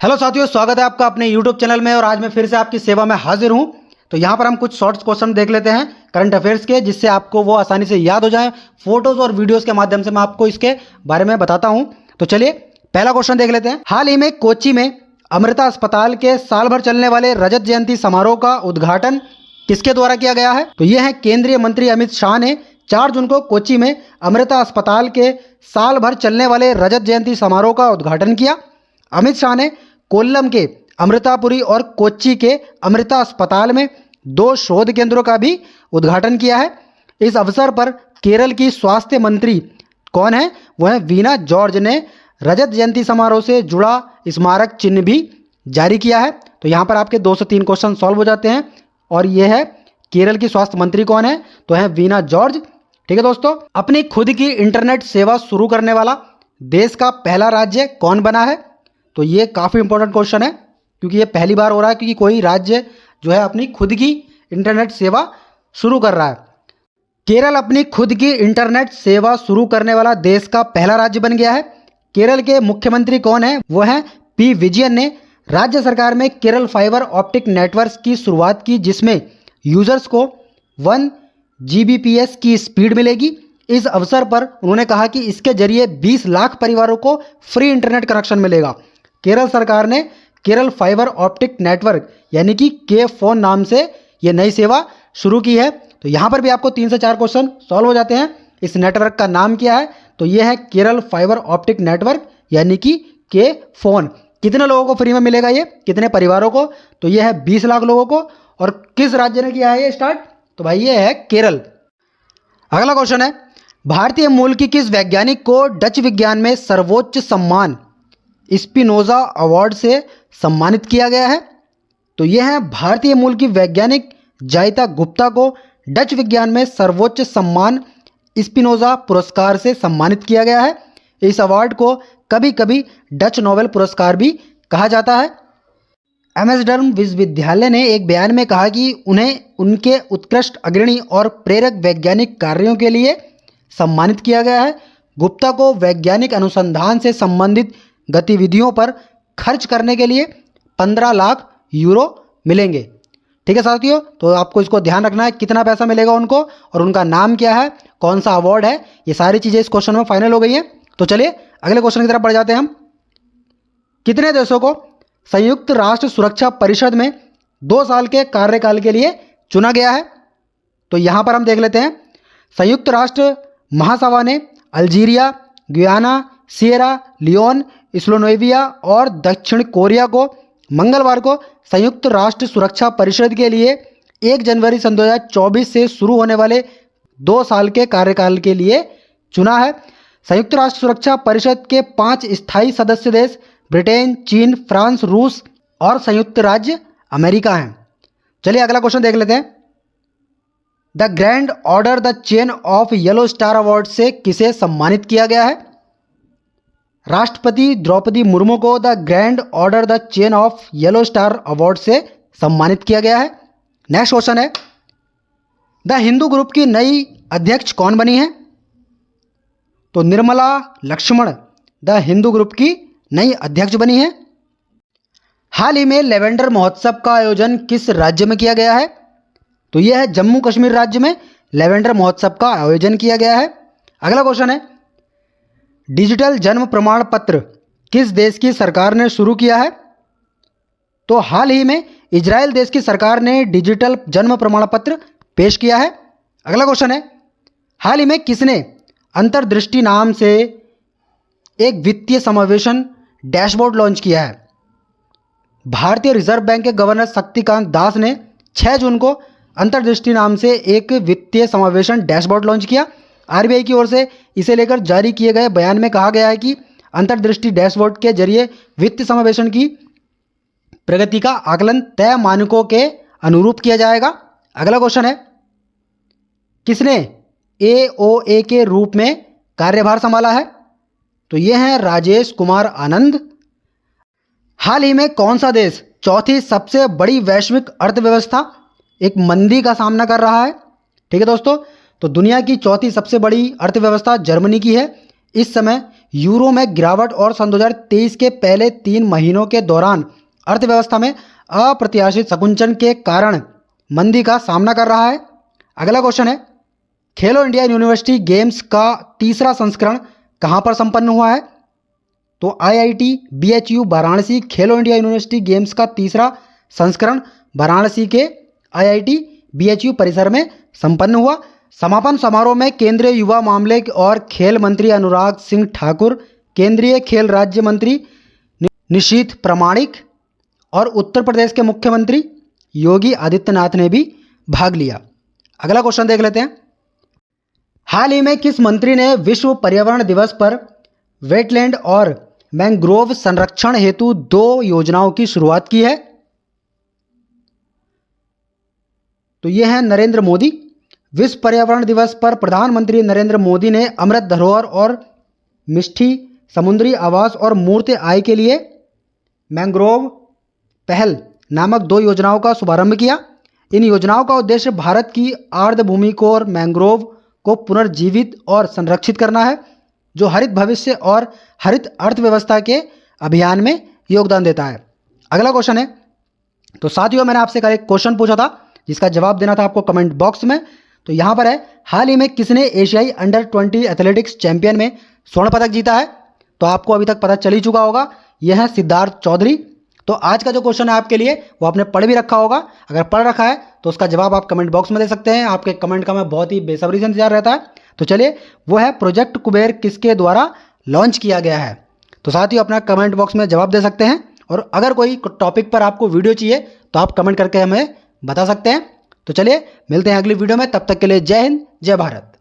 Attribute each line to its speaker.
Speaker 1: Hello साथियों, स्वागत है आपका अपने YouTube चैनल में। और आज मैं फिर से आपकी सेवा में हाजिर हूं। तो यहाँ पर हम कुछ शॉर्ट्स क्वेश्चन देख लेते हैं करंट अफेयर्स के, जिससे आपको वो आसानी से याद हो जाए। फोटोज और वीडियोस के माध्यम से मैं आपको इसके बारे में बताता हूं। तो चलिए पहला क्वेश्चन देख लेते हैं। हाल ही में कोच्चि में अमृता अस्पताल के साल भर चलने वाले रजत जयंती समारोह का उद्घाटन किसके द्वारा किया गया है? तो ये है केंद्रीय मंत्री अमित शाह ने 4 जून को कोच्चि में अमृता अस्पताल के साल भर चलने वाले रजत जयंती समारोह का उद्घाटन किया। अमित शाह ने कोल्लम के अमृतापुरी और कोच्चि के अमृता अस्पताल में 2 शोध केंद्रों का भी उद्घाटन किया है। इस अवसर पर केरल की स्वास्थ्य मंत्री कौन है? वह है वीना जॉर्ज ने रजत जयंती समारोह से जुड़ा स्मारक चिन्ह भी जारी किया है। तो यहाँ पर आपके 2 से 3 क्वेश्चन सॉल्व हो जाते हैं। और यह है केरल की स्वास्थ्य मंत्री कौन है? तो है वीना जॉर्ज। ठीक है दोस्तों, अपनी खुद की इंटरनेट सेवा शुरू करने वाला देश का पहला राज्य कौन बना है? तो ये काफ़ी इंपॉर्टेंट क्वेश्चन है, क्योंकि ये पहली बार हो रहा है क्योंकि कोई राज्य जो है अपनी खुद की इंटरनेट सेवा शुरू कर रहा है। केरल अपनी खुद की इंटरनेट सेवा शुरू करने वाला देश का पहला राज्य बन गया है। केरल के मुख्यमंत्री कौन है? वो है पी विजयन ने राज्य सरकार में केरल फाइबर ऑप्टिक नेटवर्क की शुरुआत की, जिसमें यूजर्स को 1 Gbps की स्पीड मिलेगी। इस अवसर पर उन्होंने कहा कि इसके जरिए 20 लाख परिवारों को फ्री इंटरनेट कनेक्शन मिलेगा। केरल सरकार ने केरल फाइबर ऑप्टिक नेटवर्क यानी कि के फोन नाम से ये नई सेवा शुरू की है। तो यहाँ पर भी आपको 3 से 4 क्वेश्चन सॉल्व हो जाते हैं। इस नेटवर्क का नाम क्या है? तो ये है केरल फाइबर ऑप्टिक नेटवर्क यानी कि के फोन। कितने लोगों को फ्री में मिलेगा ये? कितने परिवारों को? तो ये है 20 लाख लोगों को। और किस राज्य ने किया है ये स्टार्ट? तो भाई ये है केरल। अगला क्वेश्चन है, भारतीय मूल की किस वैज्ञानिक को डच विज्ञान में सर्वोच्च सम्मान स्पिनोजा अवार्ड से सम्मानित किया गया है? तो यह है भारतीय मूल की वैज्ञानिक जायता गुप्ता को डच विज्ञान में सर्वोच्च सम्मान स्पिनोजा पुरस्कार से सम्मानित किया गया है। इस अवार्ड को कभी कभी डच नोबेल पुरस्कार भी कहा जाता है। एम्स्टर्डम विश्वविद्यालय ने एक बयान में कहा कि उन्हें उनके उत्कृष्ट अग्रणी और प्रेरक वैज्ञानिक कार्यों के लिए सम्मानित किया गया है। गुप्ता को वैज्ञानिक अनुसंधान से संबंधित गतिविधियों पर खर्च करने के लिए 15 लाख यूरो मिलेंगे। ठीक है साथियों, तो आपको इसको ध्यान रखना है कितना पैसा मिलेगा उनको और उनका नाम क्या है, कौन सा अवार्ड है। ये सारी चीज़ें इस क्वेश्चन में फाइनल हो गई हैं। तो चलिए अगले क्वेश्चन की तरफ बढ़ जाते हैं हम। कितने देशों को संयुक्त राष्ट्र सुरक्षा परिषद में 2 साल के कार्यकाल के लिए चुना गया है? तो यहाँ पर हम देख लेते हैं। संयुक्त राष्ट्र महासभा ने Algeria, Guyana, Sierra Leone, Slovenia और दक्षिण कोरिया को मंगलवार को संयुक्त राष्ट्र सुरक्षा परिषद के लिए 1 जनवरी सन 2024 से शुरू होने वाले 2 साल के कार्यकाल के लिए चुना है। संयुक्त राष्ट्र सुरक्षा परिषद के 5 स्थायी सदस्य देश ब्रिटेन, चीन, फ्रांस, रूस और संयुक्त राज्य अमेरिका हैं। चलिए अगला क्वेश्चन देख लेते हैं। The grand order the chain of yellow star award से किसे सम्मानित किया गया है? राष्ट्रपति द्रौपदी मुर्मू को the grand order the chain of yellow star award से सम्मानित किया गया है। नेक्स्ट क्वेश्चन है, द हिंदू ग्रुप की नई अध्यक्ष कौन बनी है? तो निर्मला लक्ष्मण द हिंदू ग्रुप की नई अध्यक्ष बनी है। हाल ही में लेवेंडर महोत्सव का आयोजन किस राज्य में किया गया है? तो यह है जम्मू कश्मीर राज्य में लेवेंडर महोत्सव का आयोजन किया गया है। अगला क्वेश्चन है, डिजिटल जन्म प्रमाण पत्र किस देश की सरकार ने शुरू किया है? तो हाल ही में इजराइल देश की सरकार ने डिजिटल जन्म प्रमाण पत्र पेश किया है। अगला क्वेश्चन है, हाल ही में किसने अंतर्दृष्टि नाम से एक वित्तीय समावेशन डैशबोर्ड लॉन्च किया है? भारतीय रिजर्व बैंक के गवर्नर शक्तिकांत दास ने 6 जून को अंतर्दृष्टि नाम से एक वित्तीय समावेशन डैशबोर्ड लॉन्च किया। आरबीआई की ओर से इसे लेकर जारी किए गए बयान में कहा गया है कि अंतर्दृष्टि डैशबोर्ड के जरिए वित्तीय समावेशन की प्रगति का आकलन तय मानकों के अनुरूप किया जाएगा। अगला क्वेश्चन है, किसने एओए के रूप में कार्यभार संभाला है? तो यह है राजेश कुमार आनंद। हाल ही में कौन सा देश चौथी सबसे बड़ी वैश्विक अर्थव्यवस्था एक मंदी का सामना कर रहा है? ठीक है दोस्तों, तो दुनिया की चौथी सबसे बड़ी अर्थव्यवस्था जर्मनी की है। इस समय यूरो में गिरावट और सन 2023 के पहले 3 महीनों के दौरान अर्थव्यवस्था में अप्रत्याशित संकुचन के कारण मंदी का सामना कर रहा है। अगला क्वेश्चन है, खेलो इंडिया यूनिवर्सिटी गेम्स का तीसरा संस्करण कहाँ पर संपन्न हुआ है? तो IIT BHU वाराणसी खेलो इंडिया यूनिवर्सिटी गेम्स का तीसरा संस्करण वाराणसी के IIT BHU परिसर में संपन्न हुआ। समापन समारोह में केंद्रीय युवा मामले और खेल मंत्री अनुराग सिंह ठाकुर, केंद्रीय खेल राज्य मंत्री निशीथ प्रामाणिक और उत्तर प्रदेश के मुख्यमंत्री योगी आदित्यनाथ ने भी भाग लिया। अगला क्वेश्चन देख लेते हैं, हाल ही में किस मंत्री ने विश्व पर्यावरण दिवस पर वेटलैंड और मैंग्रोव संरक्षण हेतु 2 योजनाओं की शुरुआत की है? तो ये है नरेंद्र मोदी। विश्व पर्यावरण दिवस पर प्रधानमंत्री नरेंद्र मोदी ने अमृत धरोहर और मिष्टी समुद्री आवास और मूर्त आय के लिए मैंग्रोव पहल नामक 2 योजनाओं का शुभारंभ किया। इन योजनाओं का उद्देश्य भारत की आर्द्रभूमि को और मैंग्रोव को पुनर्जीवित और संरक्षित करना है, जो हरित भविष्य और हरित अर्थव्यवस्था के अभियान में योगदान देता है। अगला क्वेश्चन है, तो साथियों मैंने आपसे कल एक क्वेश्चन पूछा था जिसका जवाब देना था आपको कमेंट बॉक्स में। तो यहाँ पर है, हाल ही में किसने एशियाई अंडर 20 एथलेटिक्स चैंपियन में स्वर्ण पदक जीता है? तो आपको अभी तक पता चल ही चुका होगा, यह है सिद्धार्थ चौधरी। तो आज का जो क्वेश्चन है आपके लिए वो आपने पढ़ भी रखा होगा। अगर पढ़ रखा है तो उसका जवाब आप कमेंट बॉक्स में दे सकते हैं। आपके कमेंट का मैं बहुत ही बेसब्री से इंतजार रहता है। तो चलिए, वो है प्रोजेक्ट कुबेर किसके द्वारा लॉन्च किया गया है? तो साथियों अपना कमेंट बॉक्स में जवाब दे सकते हैं, और अगर कोई टॉपिक पर आपको वीडियो चाहिए तो आप कमेंट करके हमें बता सकते हैं। तो चलिए मिलते हैं अगली वीडियो में, तब तक के लिए जय हिंद जय भारत।